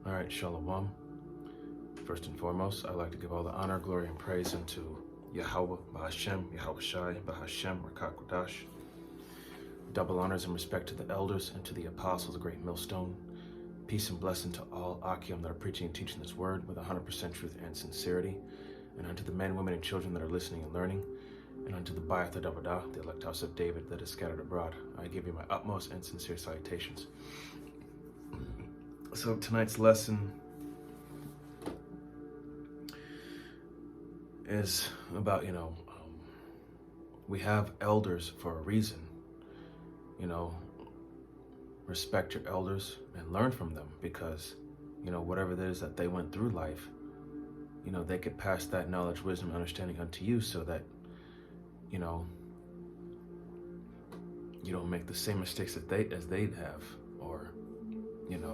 All right, Shalom. First and foremost, I'd like to give all the honor, glory, and praise unto Yahweh, Bahashem, Yahweh Shai, Bahashem, Rakak Kodash. Double honors and respect to the elders and to the apostles, the great millstone. Peace and blessing to all Akim that are preaching and teaching this word with 100% truth and sincerity. And unto the men, women, and children that are listening and learning. And unto the Bayat Davadah, the elect house of David that is scattered abroad. I give you my utmost and sincere salutations. So tonight's lesson is about, we have elders for a reason. Respect your elders and learn from them because, whatever it is that they went through life, they could pass that knowledge, wisdom, understanding unto you so that, you don't make the same mistakes as they'd have, or, and,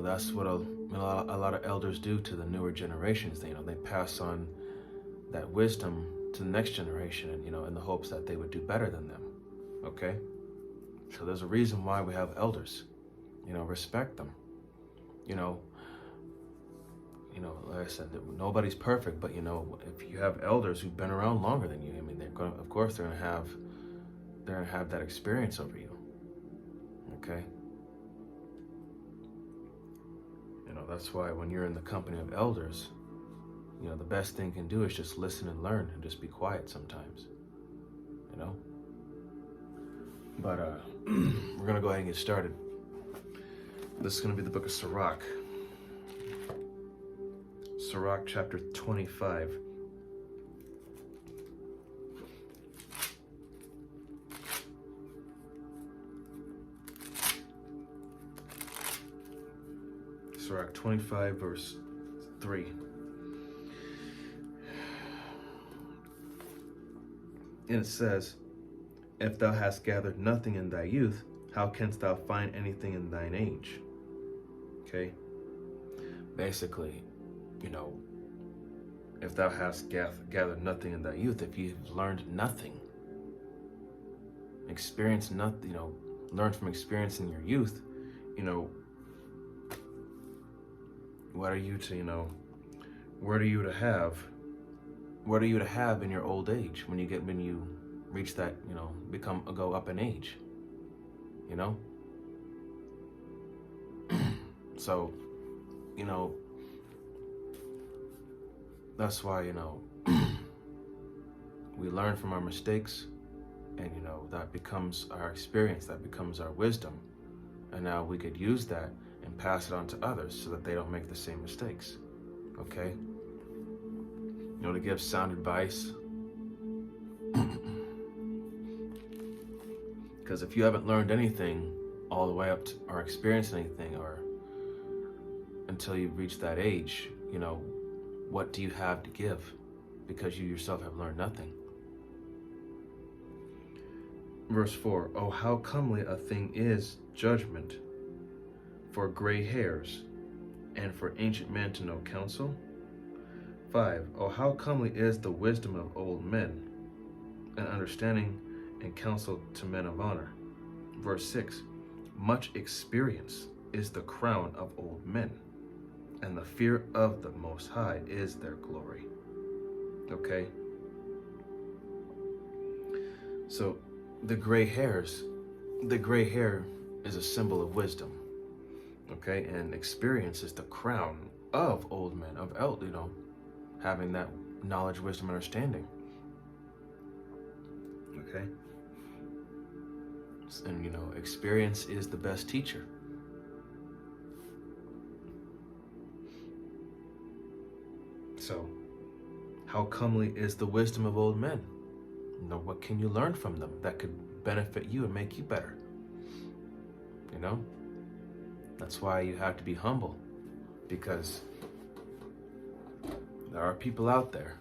that's what a lot of elders do to the newer generations. They pass on that wisdom to the next generation, and in the hopes that they would do better than them. Okay, so there's a reason why we have elders. Respect them. Like I said, nobody's perfect, but if you have elders who've been around longer than you, they're gonna have that experience over you. Okay. That's why when you're in the company of elders, the best thing you can do is just listen and learn and just be quiet sometimes, But we're going to go ahead and get started. This is going to be the book of Sirach. Sirach chapter 25. Sirach 25 verse 3. And it says, if thou hast gathered nothing in thy youth, how canst thou find anything in thine age? Okay? Basically, if thou hast gathered nothing in thy youth, if you've learned nothing, experienced nothing, learned from experience in your youth, what are you to, what are you to have in your old age when you reach that, go up in age, So, that's why, we learn from our mistakes, and, that becomes our experience, that becomes our wisdom. And now we could use that and pass it on to others so that they don't make the same mistakes. Okay? To give sound advice. Because if you haven't learned anything all the way up to, or experienced anything, or until you reach that age, what do you have to give? Because you yourself have learned nothing. Verse 4, oh, how comely a thing is judgment for gray hairs, and for ancient men to know counsel. 5, oh, how comely is the wisdom of old men, and understanding and counsel to men of honor. Verse 6, much experience is the crown of old men, and the fear of the Most High is their glory. Okay? So, the gray hair is a symbol of wisdom. Okay? And experience is the crown of old men, of having that knowledge, wisdom, understanding. Okay? And, experience is the best teacher. So, how comely is the wisdom of old men? What can you learn from them that could benefit you and make you better? That's why you have to be humble, because there are people out there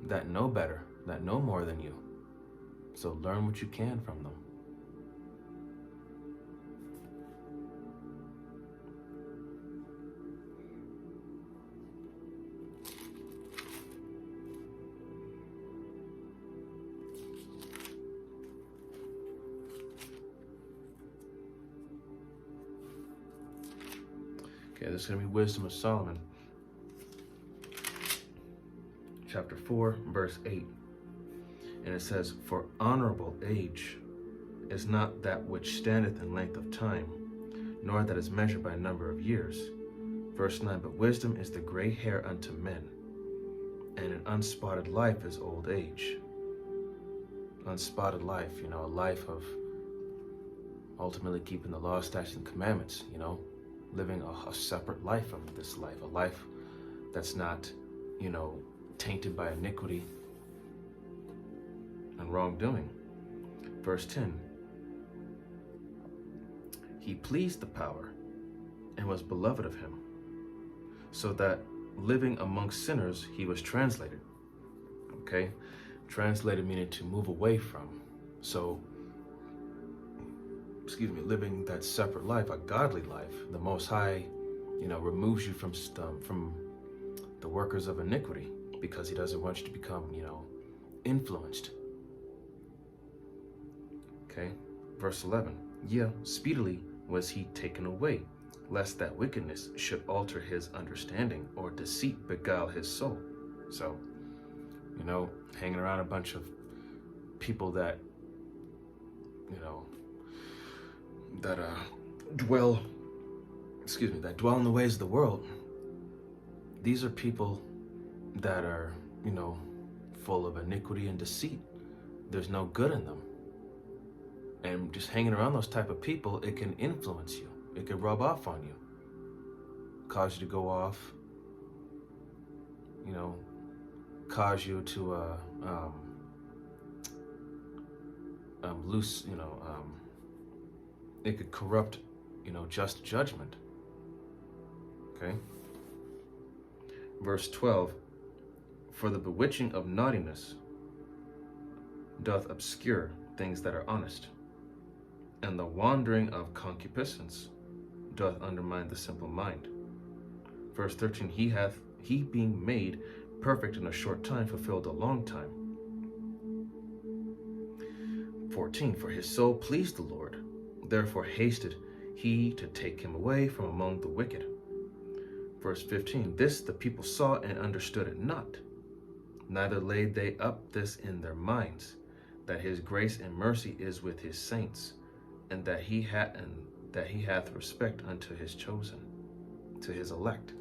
that know better, that know more than you. So learn what you can from them. Okay, this is going to be Wisdom of Solomon, chapter 4, verse 8. And it says, "For honorable age is not that which standeth in length of time, nor that is measured by number of years." Verse 9, "But wisdom is the gray hair unto men, and an unspotted life is old age." Unspotted life, a life of ultimately keeping the law, statutes, and commandments, living a separate life from this life, a life that's not, tainted by iniquity and wrongdoing. Verse 10, "He pleased the power and was beloved of him, so that living amongst sinners he was translated." Okay? Translated meaning to move away from. So, living that separate life, a godly life, the Most High, removes you from the workers of iniquity, because he doesn't want you to become, influenced. Okay? Verse 11, "Yea, speedily was he taken away, lest that wickedness should alter his understanding, or deceit beguile his soul." So, hanging around a bunch of people that, dwell in the ways of the world. These are people that are, full of iniquity and deceit. There's no good in them. And just hanging around those type of people, it can influence you. It can rub off on you. Cause you to go off, cause you to loose, it could corrupt, just judgment. Okay? Verse 12, "For the bewitching of naughtiness doth obscure things that are honest, and the wandering of concupiscence doth undermine the simple mind." Verse 13, he being made perfect in a short time fulfilled a long time. 14, "For his soul pleased the Lord, therefore hasted he to take him away from among the wicked." Verse 15, "This the people saw and understood it not, neither laid they up this in their minds, that his grace and mercy is with his saints, and that he hath respect unto his chosen," to his elect,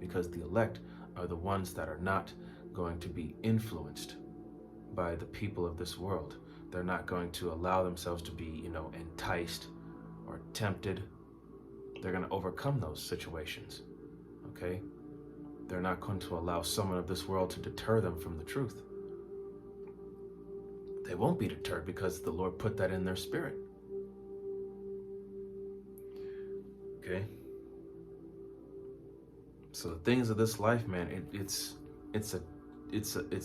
because the elect are the ones that are not going to be influenced by the people of this world. They're not going to allow themselves to be, enticed or tempted. They're going to overcome those situations, okay? They're not going to allow someone of this world to deter them from the truth. They won't be deterred because the Lord put that in their spirit. Okay? So the things of this life, man, it's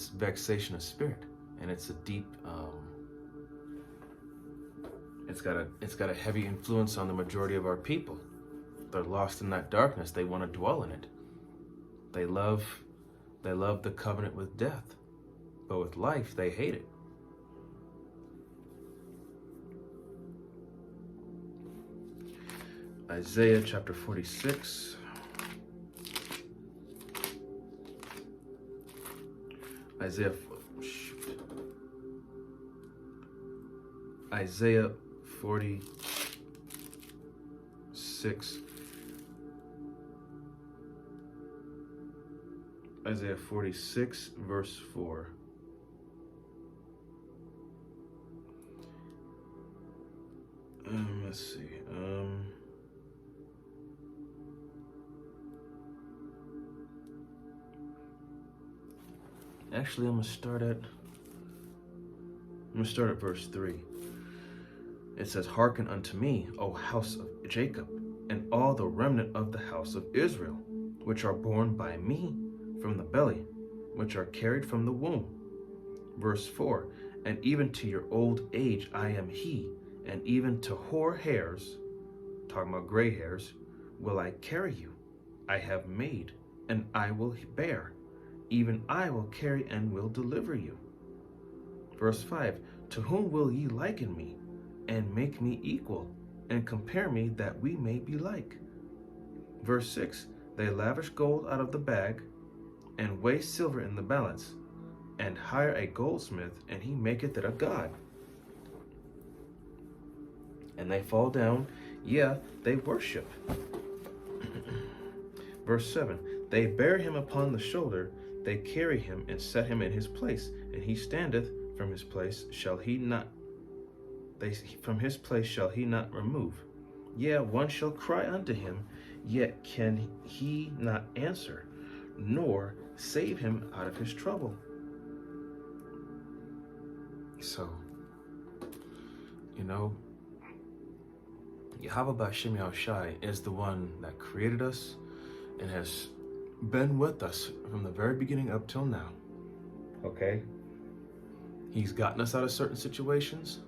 vexation of spirit, and it's a deep, it's got a heavy influence on the majority of our people. They're lost in that darkness. They want to dwell in it. They love the covenant with death, but with life they hate it. Isaiah chapter 46. Isaiah 46. Isaiah 46, verse 4. Let's see. Actually, I'm gonna start at verse 3. It says, "Hearken unto me, O house of Jacob, and all the remnant of the house of Israel, which are born by me from the belly, which are carried from the womb." Verse 4, "And even to your old age I am he, and even to hoar hairs," talking about gray hairs, "will I carry you. I have made, and I will bear. Even I will carry and will deliver you." Verse 5, "To whom will ye liken me, and make me equal, and compare me that we may be like? Verse 6, they lavish gold out of the bag, and weigh silver in the balance, and hire a goldsmith, and he maketh it a god. And they fall down, yeah, they worship. Verse 7, they bear him upon the shoulder, they carry him and set him in his place, and he standeth from his place, from his place shall he not remove. Yeah, one shall cry unto him, yet can he not answer, nor save him out of his trouble. So, Yahweh B'Shem Yahushai is the one that created us and has been with us from the very beginning up till now. Okay? He's gotten us out of certain situations,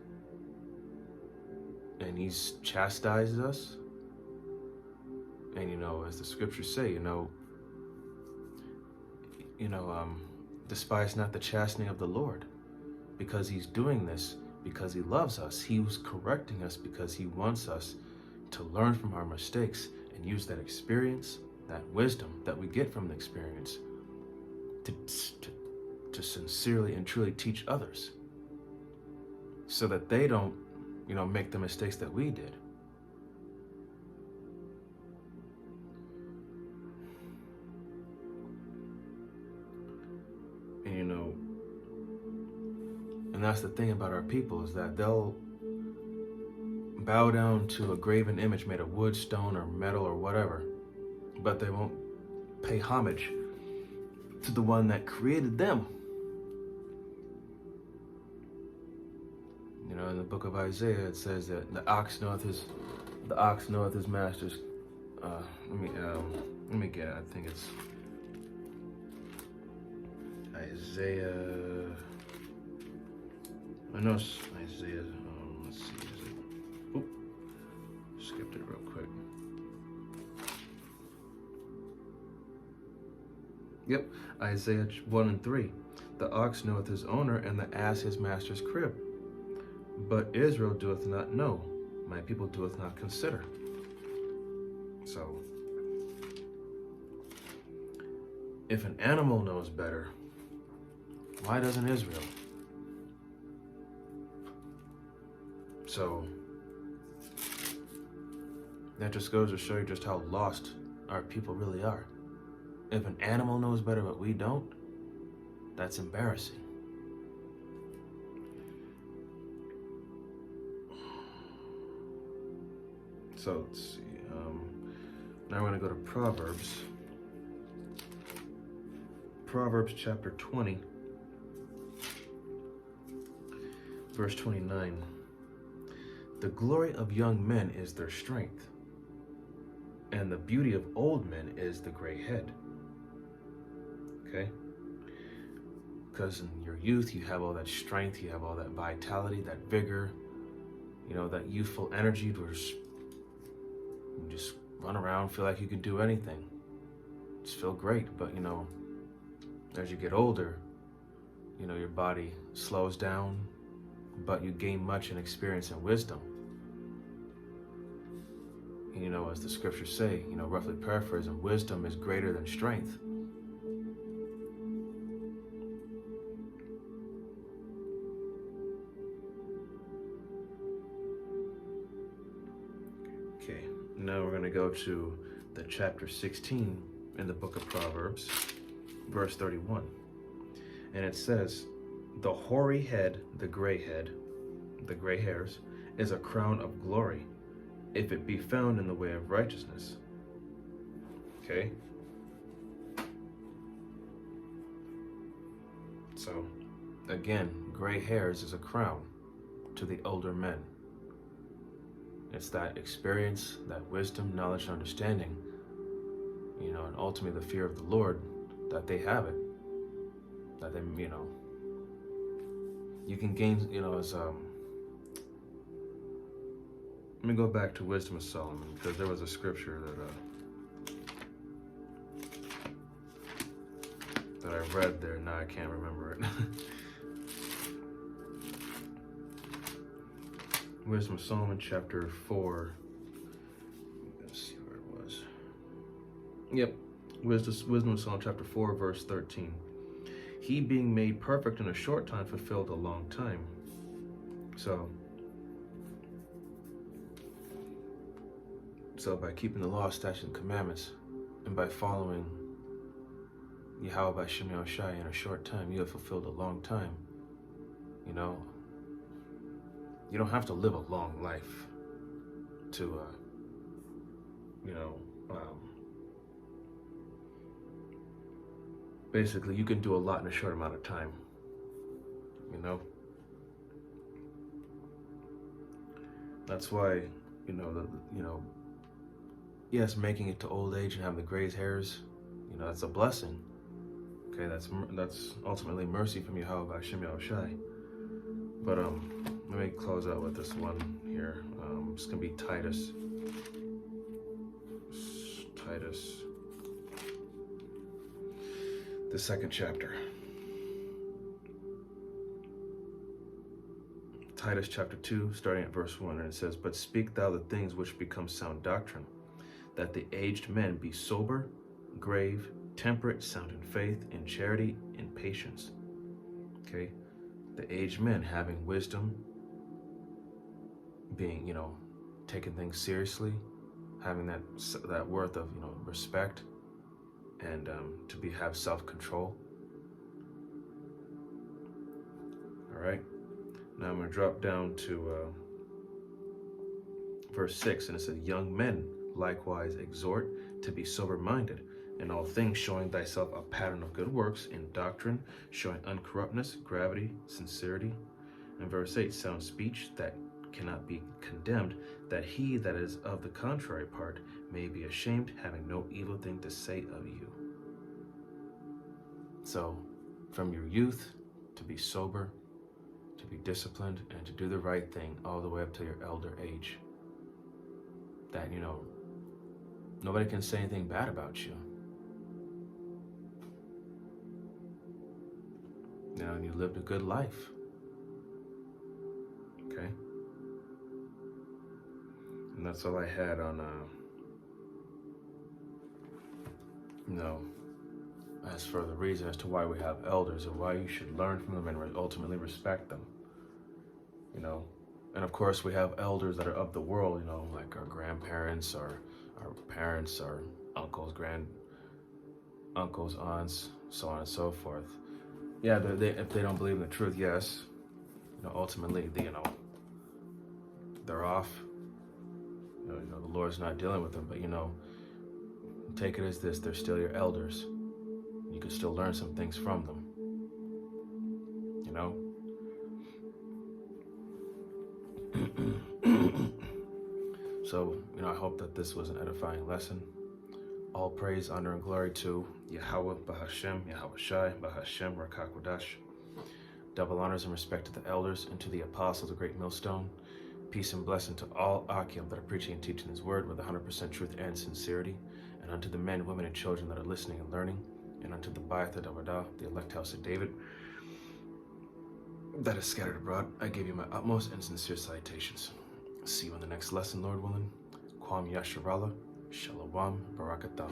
and he's chastised us. And as the scriptures say, despise not the chastening of the Lord, because he's doing this because he loves us. He was correcting us because he wants us to learn from our mistakes and use that experience, that wisdom that we get from the experience to sincerely and truly teach others, so that they don't, make the mistakes that we did. And that's the thing about our people, is that they'll bow down to a graven image made of wood, stone, or metal, or whatever, but they won't pay homage to the one that created them. In the book of Isaiah, it says that the ox knoweth his master's. Let me get it. I think it's Isaiah. I know it's Isaiah. Let's see. Skipped it real quick. Yep, Isaiah 1 and 3. The ox knoweth his owner, and the ass his master's crib. But Israel doeth not know, my people doeth not consider. So, if an animal knows better, why doesn't Israel? So, that just goes to show you just how lost our people really are. If an animal knows better but we don't, that's embarrassing. So let's see. Now we're going to go to Proverbs. Proverbs chapter 20, verse 29. The glory of young men is their strength, and the beauty of old men is the gray head. Okay? Because in your youth, you have all that strength, you have all that vitality, that vigor, that youthful energy to just run around, feel like you can do anything. Just feel great. But, as you get older, your body slows down, but you gain much in experience and wisdom. And, as the scriptures say, roughly paraphrasing, wisdom is greater than strength. Okay, now we're going to go to the chapter 16 in the book of Proverbs, verse 31. And it says, the hoary head, the gray hairs, is a crown of glory, if it be found in the way of righteousness. Okay? So, again, gray hairs is a crown to the older men. It's that experience, that wisdom, knowledge, and understanding, and ultimately the fear of the Lord, that they have it. That they, you can gain, as, let me go back to Wisdom of Solomon, because there was a scripture that I read there. Now I can't remember it. Wisdom of Solomon, chapter 4. Let's see where it was. Yep. Wisdom of Psalm chapter 4, verse 13. He being made perfect in a short time fulfilled a long time. So by keeping the law, statutes, and commandments, and by following Yahweh by Shem Shai in a short time, you have fulfilled a long time. You know, you don't have to live a long life to, basically you can do a lot in a short amount of time, you know? That's why, yes, making it to old age and having the gray hairs, that's a blessing. Okay, that's ultimately mercy from Yahweh by Shem Shai. But let me close out with this one here. It's gonna be Titus, the 2nd chapter. Titus chapter 2, starting at verse 1, and it says, "But speak thou the things which become sound doctrine, that the aged men be sober, grave, temperate, sound in faith, in charity, in patience." Okay, the aged men having wisdom, being, taking things seriously, having that worth of, respect, and to have self-control. All right, now I'm going to drop down to verse 6, and it says, "Young men likewise exhort to be sober-minded, in all things showing thyself a pattern of good works, in doctrine showing uncorruptness, gravity, sincerity." And verse 8, "Sound speech that cannot be condemned, that he that is of the contrary part may be ashamed, having no evil thing to say of you." So, from your youth, to be sober, to be disciplined, and to do the right thing all the way up to your elder age. That, nobody can say anything bad about you. And you lived a good life. Okay? And that's all I had on, as for the reason as to why we have elders and why you should learn from them and ultimately respect them. And of course we have elders that are of the world, like our grandparents, or our parents, our uncles, uncles, aunts, so on and so forth. Yeah, if they don't believe in the truth, yes, ultimately, they're off. The Lord's not dealing with them, but take it as this: they're still your elders. You can still learn some things from them. So, I hope that this was an edifying lesson. All praise, honor, and glory to Yahweh, Bahashem, Yahweh Shai, Bahashem, Rakakwadash. Double honors and respect to the elders and to the apostles of Great Millstone. Peace and blessing to all Akim that are preaching and teaching His word with 100% truth and sincerity, and unto the men, women, and children that are listening and learning, and unto the Ba'ath Davadah, the elect house of David, that is scattered abroad. I give you my utmost and sincere salutations. See you in the next lesson, Lord willing. Kwam Yasharallah, Shalom, Barakatam.